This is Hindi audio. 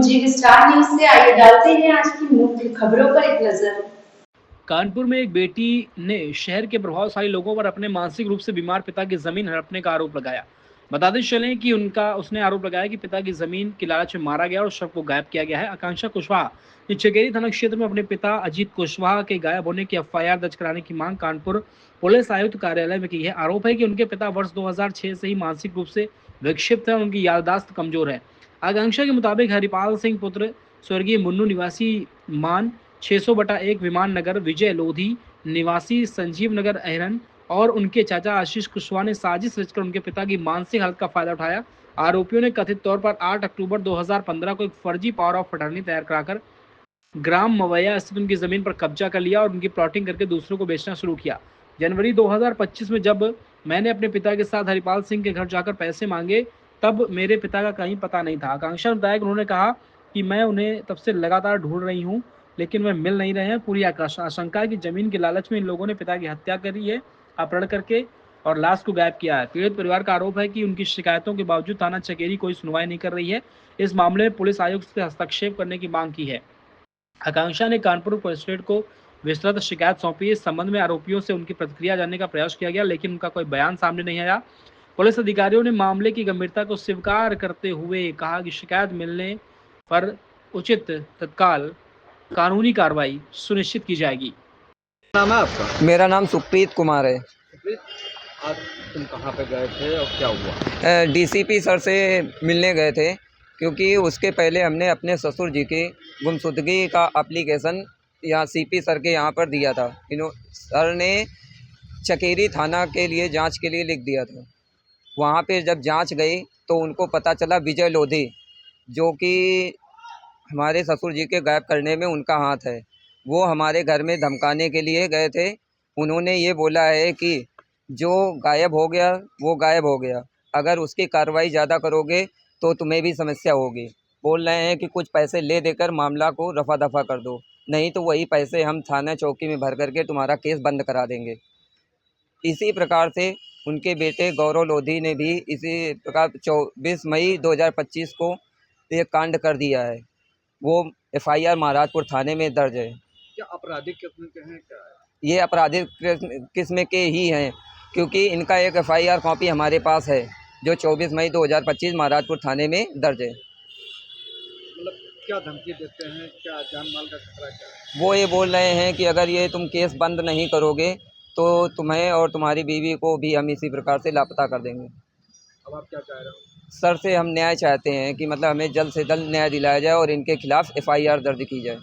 जी स्टार न्यूज से आइए डालते हैं आज की मुख्य खबरों पर एक नजर। कानपुर में एक बेटी ने शहर के प्रभावशाली लोगों पर अपने मानसिक रूप से बीमार पिता की जमीन हड़पने का आरोप लगाया। बताते चलें कि उसने आरोप लगाया कि पिता की जमीन की लालच में मारा गया और शव को गायब किया गया है। आकांक्षा कुशवाहा ने चकेरी थाना क्षेत्र में अपने पिता अजीत कुशवाहा के गायब होने की एफआईआर दर्ज कराने की मांग कानपुर पुलिस आयुक्त कार्यालय में की है। आरोप है कि उनके पिता वर्ष 2006 से ही मानसिक रूप से विक्षिप्त है और उनकी याददाश्त कमजोर है। आकांक्षा के मुताबिक हरिपाल सिंह पुत्र स्वर्गीय मुन्नू निवासी मान 600/1 विमान नगर, विजय लोधी निवासी संजीव नगर अहरन और उनके चाचा आशीष कुशवाहा ने साजिश रचकर उनके पिता की मानसिक हालत का फायदा उठाया। आरोपियों ने कथित तौर पर 8 अक्टूबर 2015 को एक फर्जी पावर ऑफ अटर्नी तैयार कराकर ग्राम मवैया स्थित उनकी जमीन पर कब्जा कर लिया और उनकी प्लॉटिंग करके दूसरों को बेचना शुरू किया। जनवरी 2025 में जब मैंने अपने पिता के साथ हरिपाल सिंह के घर जाकर पैसे मांगे तब मेरे पिता का कहीं पता नहीं था। आकांक्षा ने बताया कि उन्होंने कहा कि मैं उन्हें तब से लगातार ढूंढ रही हूँ लेकिन वे मिल नहीं रहे हैं। पूरी आशंका है कि जमीन की लालच में इन लोगों ने पिता की हत्या करी है, अपहरण करके और लाश को गायब किया है। पीड़ित परिवार का आरोप है कि उनकी शिकायतों के बावजूद थाना चकेरी कोई सुनवाई नहीं कर रही है। इस मामले में पुलिस आयुक्त से हस्तक्षेप करने की मांग की है। आकांक्षा ने कानपुर मजिस्ट्रेट को विस्तृत शिकायत सौंपी। इस संबंध में आरोपियों से उनकी प्रतिक्रिया जानने का प्रयास किया गया लेकिन उनका कोई बयान सामने नहीं आया। पुलिस अधिकारियों ने मामले की गंभीरता को स्वीकार करते हुए कहा कि शिकायत मिलने पर उचित तत्काल कानूनी कार्रवाई सुनिश्चित की जाएगी। नाम है आपका? मेरा नाम सुप्रीत कुमार है। सुप्रीत, आज तुम कहाँ पे गए थे और क्या हुआ? डीसीपी सर से मिलने गए थे क्योंकि उसके पहले हमने अपने ससुर जी की गुमशुदगी का एप्लीकेशन यहाँ सीपी सर के यहाँ पर दिया था। सर ने चकेरी थाना के लिए जांच के लिए लिख दिया था। वहाँ पे जब जांच गई तो उनको पता चला विजय लोधी जो कि हमारे ससुर जी के गायब करने में उनका हाथ है, वो हमारे घर में धमकाने के लिए गए थे। उन्होंने ये बोला है कि जो गायब हो गया वो गायब हो गया, अगर उसकी कार्रवाई ज़्यादा करोगे तो तुम्हें भी समस्या होगी। बोल रहे हैं कि कुछ पैसे ले देकर मामला को रफा दफा कर दो, नहीं तो वही पैसे हम थाना चौकी में भर करके तुम्हारा केस बंद करा देंगे। इसी प्रकार से उनके बेटे गौरव लोधी ने भी इसी प्रकार 24 मई 2025 को ये कांड कर दिया है। वो एफआईआर महाराजपुर थाने में दर्ज है। क्या आपराधिक किस्म के हैं क्या है? ये आपराधिक किस्म के ही हैं क्योंकि इनका एक एफआईआर कॉपी हमारे पास है जो 24 मई 2025 महाराजपुर थाने में दर्ज है। मतलब क्या धमकी देते हैं, क्या जान माल का खतरा क्या है? वो ये बोल रहे हैं कि अगर ये तुम केस बंद नहीं करोगे तो तुम्हें और तुम्हारी बीवी को भी हम इसी प्रकार से लापता कर देंगे। अब आप क्या चाह रहे हो? सर से हम न्याय चाहते हैं कि मतलब हमें जल्द से जल्द न्याय दिलाया जाए और इनके खिलाफ़ एफआईआर दर्ज की जाए।